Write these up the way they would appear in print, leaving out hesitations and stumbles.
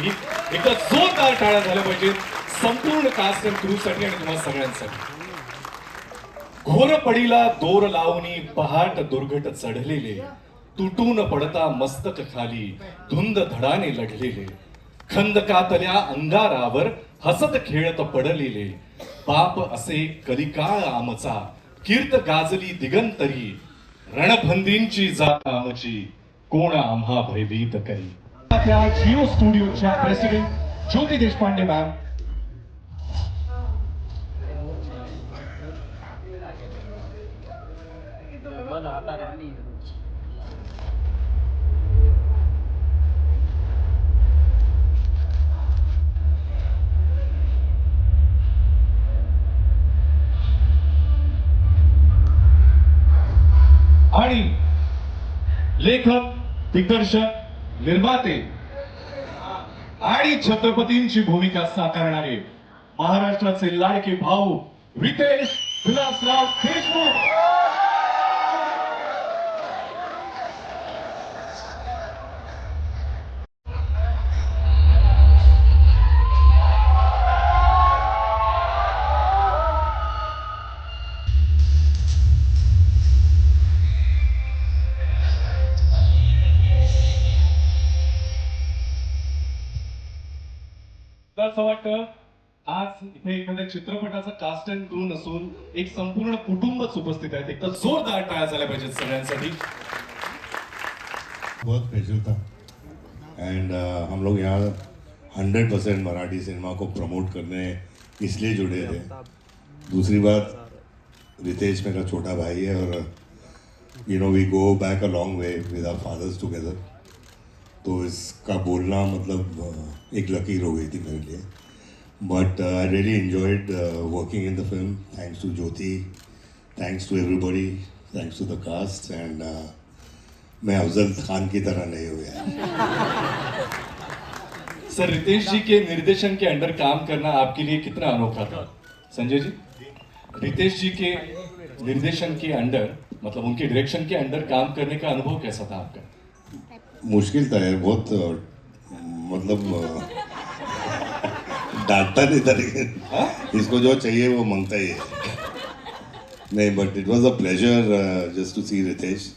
करण्यासाठी एकदा जोरदार टाळ्या झाल्या पाहिजेत संपूर्ण कास्ट अँड क्रू साठी आणि तुम्हा सगळ्यांसाठी. घोर पडीला दोर लावणी पहाट दुर्घट चढलेले, तुटून पडता मस्तक खाली धुंद धडाने लढलेले, खंदकातल्या अंगारावर हसत खेळत पडलेले, बाप असे कलिकाळ आमचा कीर्त गाजली दिगंतरी, रणभंदींची जात आमची कोण आम्हा भयभीत करी. त्या जिओ स्टुडिओच्या प्रेसिडेंट ज्योती देशपांडे मॅम. आणि लेखक, दिग्दर्शक, निर्माते आणि छत्रपतींची भूमिका साकारणारे महाराष्ट्राचे लाडके भाऊ रितेश विलासराव देशमुख. असं वाटतं आज इथे एखाद्या चित्रपटाचा कास्ट अँड क्रू नसून एक संपूर्ण कुटुंबच उपस्थित आहेत. एक तर जोरदार टाळ्या झाल्या पाहिजेत सगळ्यांसाठी. बहुत प्रेशर था एंड हम लोग यहाँ 100% मराठी सिनेमा को प्रमोट करने इसलिए जुड़े थे. दूसरी बात, रितेश मेरा छोटा भाई है और you know we go back a long way with our fathers together. तो इसका बोलना मतलब एक लकीर हो गई थी मेरे लिए. But I really enjoyed working in the film. Thanks to Jyoti, thanks to everybody, thanks to the cast. And मैं अफजल खान की तरह नहीं हो गया. सर, रितेश जी के निर्देशन के अंडर काम करना आपके लिए कितना अनोखा था? संजय जी, रितेश जी के निर्देशन के अंडर मतलब उनके डायरेक्शन के अंडर काम करने का अनुभव कैसा था आपका? मुश्किल था यार बहुत. मतलब डांटता नहीं था लेकिन इसको जो चाहिए वो मांगता ही है. नहीं, but it was a pleasure just to see Riteish.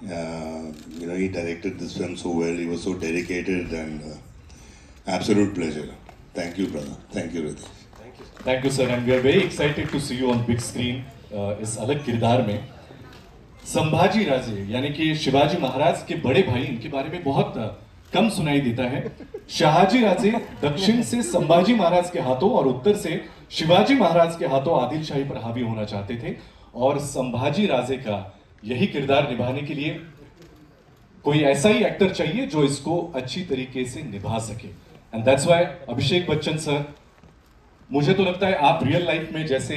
You know, he directed this film so well. He was so dedicated and absolute pleasure. Thank you, brother. Thank you, Ritesh. Thank you, sir. And we are very excited to see you on big screen. इस अलग किरदार में संभाजी राजे यानी कि शिवाजी महाराज के बड़े भाई, इनके बारे में बहुत कम सुनाई देता है. शहाजी राजे दक्षिण से संभाजी महाराज के हाथों और उत्तर से शिवाजी महाराज के हाथों आदिल शाही पर हावी होना चाहते थे. और संभाजी राजे का यही किरदार निभाने के लिए कोई ऐसा ही एक्टर चाहिए जो इसको अच्छी तरीके से निभा सके. And that's why Abhishek Bachchan sir, मुझे तो लगता है आप रियल लाइफ में जैसे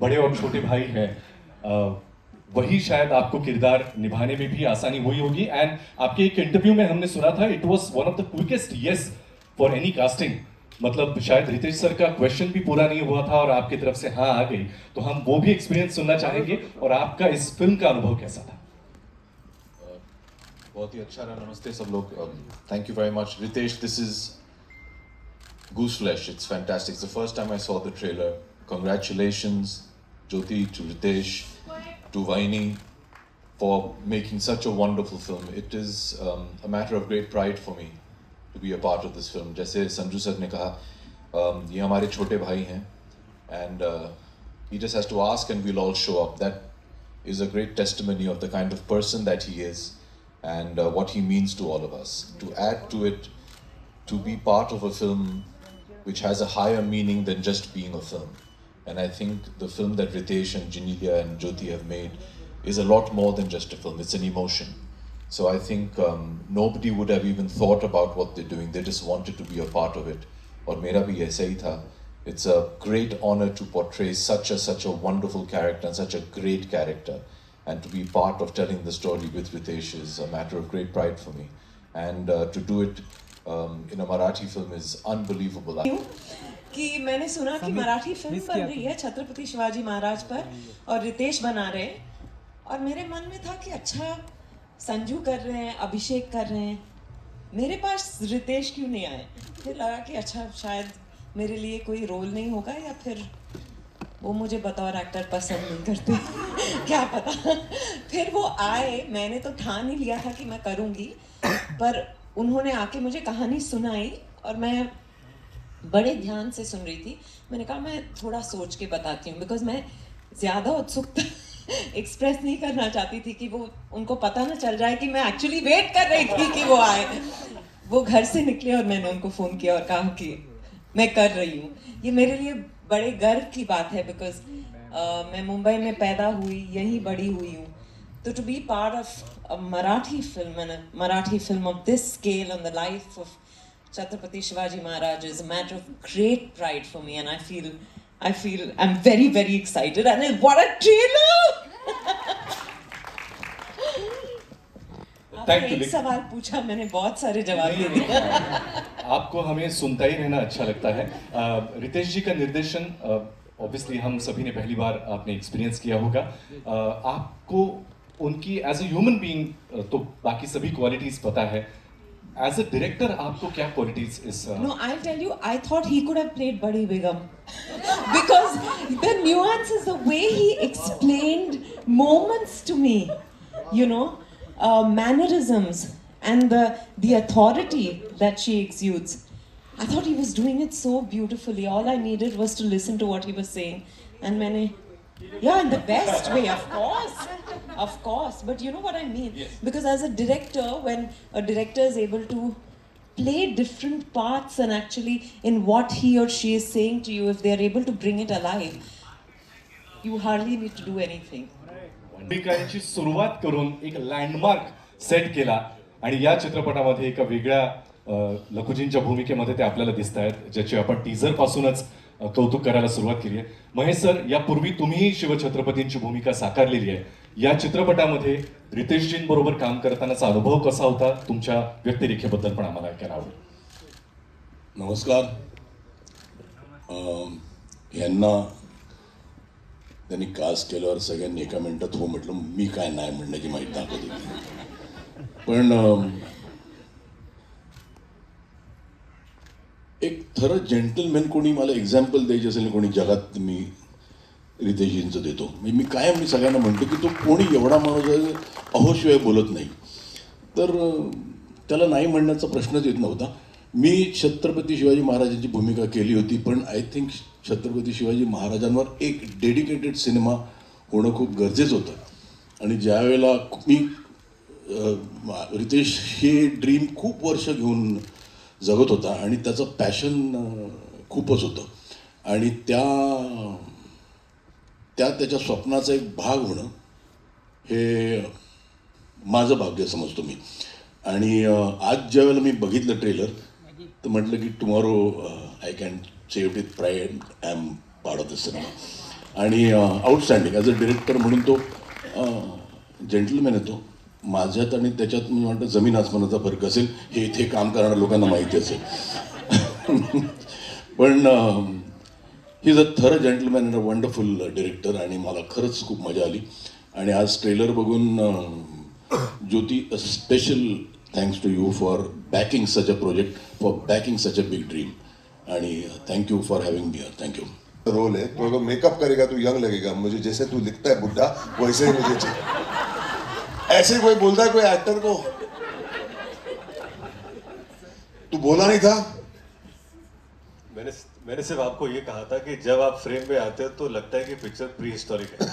बड़े और छोटे भाई हैं, वही शायद आपको किरदार निभाने में भी आसानी हुई होगी. एंड आपके एक इंटरव्यू में हमने सुना था it was one of the quickest yes for any casting. मतलब शायद रितेश सर का क्वेश्चन भी पूरा नहीं हुआ था और आपकी तरफ से हाँ आ गई. तो हम वो भी एक्सपीरियंस सुनना चाहेंगे. और आपका इस फिल्म का अनुभव कैसा था? बहुत ही अच्छा रहा. नमस्ते सब लोग. Thank you very much Riteish. This is Goose Flesh. It's fantastic. It's the first time I saw the trailer. Congratulations, Jyoti, to Ritesh, to Vaini for making such a wonderful film. It is a matter of great pride for me to be a part of this film. जैसे Sanju sir ने कहा, ये हमारे छोटे भाई हैं, and he just has to ask and we'll all show up. That is a great testimony of the kind of person that he is and what he means to all of us. To add to it, to be part of a film which has a higher meaning than just being a film. And I think the film that Ritesh and Genelia and Jyoti have made is a lot more than just a film. It's an emotion. So I think nobody would have even thought about what they're doing. They just wanted to be a part of it. और मेरा भी ऐसा ही था. It's a great honor to portray such a wonderful character and such a great character. And to be part of telling the story with Ritesh is a matter of great pride for me. And to do it in a Marathi film is unbelievable. कि मैंने सुना कि Marathi film बन रही है छत्रपति शिवाजी महाराज पर और रितेश बना रहे हैं. और मेरे मन में था कि अच्छा संजू कर रहे हैं, अभिषेक कर रहे हैं, मेरे पास रितेश क्यों नहीं आए? फिर लगा कि अच्छा शायद मेरे लिए कोई रोल नहीं होगा, या फिर वो मुझे बतौर एक्टर पसंद नहीं करते क्या पता। फिर वो आए, मैंने तो ठान ही लिया था कि मैं करूँगी, पर उन्होंने आके मुझे कहानी सुनाई और मैं बड़े ध्यान से सुन रही थी। मैंने कहा मैं थोड़ा सोच के बताती हूँ, बिकॉज मैं ज़्यादा उत्सुकता एक्सप्रेस नहीं करना चाहती थी कि वो उनको पता ना चल जाए कि मैं एक्चुअली वेट कर रही थी कि वो आए। वो घर से निकले और मैंने उनको फ़ोन किया और कहा कि मैं कर रही हूँ। ये मेरे लिए बड़े गर्व की बात है, बिकॉज मैं मुंबई में पैदा हुई, यहीं बड़ी हुई हूँ। तो to be part of a Marathi film, and a Marathi film of this scale on the life of Chhatrapati Shivaji Maharaj is a matter of great pride for me, and I feel I'm very, very excited. And what a trailer! Thank आपने you, एक Nick. सवाल पूछा, मैंने बहुत सारे जवाब दे दिए। आपको हमें सुनता ही रहना अच्छा लगता है। रितेश जी का निर्देशन ऑब्वियसली हम सभी ने पहली बार आपने एक्सपीरियंस किया होगा। आपको उनकी एज ए ह्यूमन बीइंग तो बाकी सभी क्वालिटीज पता है, एज अ डायरेक्टर आपको क्या क्वालिटीज इस No, I'll tell you, I thought he could have played Badi Begum. Because the nuances, the way he explained moments to me, you know, mannerisms, and the authority that she exudes. I thought he was doing it so beautifully. All I needed was to listen to what he was saying. And yeah, in the best way, of course. Of course. But you know what I mean? Yes. Because as a director, when a director is able to play different parts and actually in what he or she is saying to you, if they are able to bring it alive, you hardly need to do anything. भूमिकांची सुरुवात करून एक landmark set केला आणि या चित्रपटामध्ये एका वेगळ्या लखुजींच्या भूमिकेमध्ये ते आपल्याला दिसत आहेत, ज्याची आपण टीझर पासूनच कौतुक करायला सुरुवात केली आहे. महेश सर, यापूर्वी तुम्हीही शिवछत्रपतींची भूमिका साकारलेली आहे. या चित्रपटामध्ये रितेशजींबरोबर काम करतानाचा अनुभव कसा होता? तुमच्या व्यक्तिरेखेबद्दल पण आम्हाला ऐकायला आवडेल. नमस्कार. यांना त्यांनी कास्ट केल्यावर सगळ्यांनी एका मिनिटात हो म्हटलं. मी काय नाही म्हणण्याची माहिती दाखवत होती. पण एक खरं जेंटलमॅन कोणी मला एक्झाम्पल द्यायची असेल कोणी जगात, मी रितेशजींचं देतो. मी कायम मी सगळ्यांना म्हणतो की तो कोणी एवढा माणूस आहे अहोशिवाय बोलत नाही, तर त्याला नाही म्हणण्याचा प्रश्नच येत नव्हता. मी छत्रपती शिवाजी महाराजांची भूमिका केली होती, पण आय थिंक छत्रपती शिवाजी महाराजांवर एक डेडिकेटेड सिनेमा होणं खूप गरजेचं होतं. आणि ज्या वेळेला मी रितेश हे ड्रीम खूप वर्ष घेऊन जगत होता आणि त्याचं पॅशन खूपच होतं, आणि त्याच्या स्वप्नाचा एक भाग होणं हे माझं भाग्य समजतो मी. आणि आज ज्या वेळेला मी बघितलं ट्रेलर, तर म्हटलं की tomorrow I can say it with pride I am part of the cinema. आणि आउटस्टँडिंग ॲज अ डिरेक्टर म्हणून तो जेंटलमॅन येतो. माझ्यात आणि त्याच्यात मी म्हणतो जमीन आसमानाचा फरक असेल, हे इथे काम करणाऱ्या लोकांना माहिती असेल. पण ही इज अ थर gentleman and a wonderful director, आणि मला खरंच खूप मजा आली. आणि आज ट्रेलर बघून Jyoti, a special thanks to you for backing such a project, for backing such a big dream, आणि thank you for having me here. Thank you. Role है तो अगर मेकअप करेगा तो यंग लगेगा. मुझे जैसे तू दिखता है बुढ़ा, वैसे ही मुझे चाहिए. ऐसे कोई बोलता है कोई एक्टर को, तू बोला नहीं था. मैंने सिर्फ आपको ये कहा था कि जब आप फ्रेम में आते हो तो लगता है कि पिक्चर प्री हिस्टोरिक है.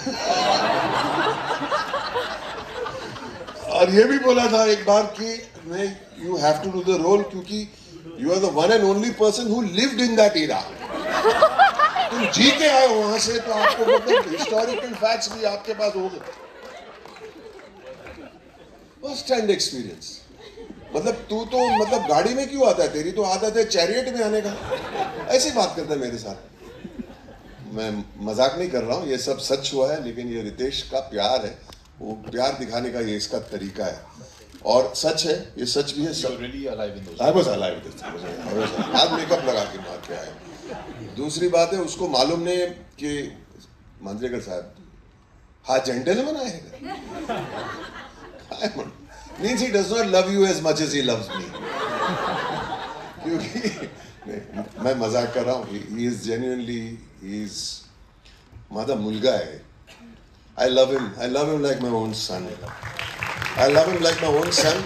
और ये भी बोला था एक बार कि you have to do the role, क्योंकि you are the one and only person who lived in that era. तुम जी के आए हो वहां से, तो आपको मतलब हिस्टोरिकल फैक्ट्स भी आपके पास होंगे. First hand experience. मतलब तू तो मतलब गाड़ी में क्यों आता है, तेरी तो आदत है चैरियट में आने का. ऐसी बात करता है मेरे साथ. मैं मजाक नहीं कर रहा हूँ, ये सब सच हुआ है. लेकिन ये रितेश का प्यार है, वो प्यार दिखाने का ये इसका तरीका है, और सच है, ये सच भी है. सब really alive in those. I was alive with this. आज मेकअप लगा के मार के आए. दूसरी बात है, उसको मालूम नहीं कि मांजरेकर साहब हा जेंटलमैन आहे. Means he does not love you as much as he loves me. क्योंकि नहीं, मैं मजाक कर रहा हूँ. He is genuinely, he is माझा मुलगा है. I love him like my own son. I love him like my own son,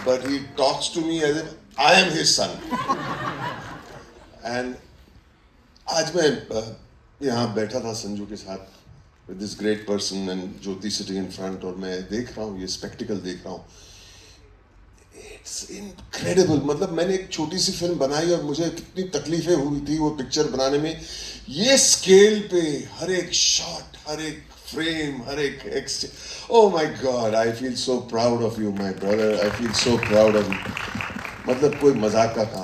but he talks to me as if I am his son. And आज मैं यहाँ बैठा था संजू के साथ with this great person and Jyoti sitting in front, और मैं देख रहा हूँ, ये स्पेक्टिकल देख रहा हूँ. It's incredible. मतलब मैंने एक छोटी सी फिल्म बनाई और मुझे कितनी तकलीफें हुई थी वो पिक्चर बनाने में. ये स्केल पे हर एक शॉट, हर एक frame, हर एक oh my God, I feel so proud of you, my brother. I feel so proud of you. मतलब कोई मजाक का काम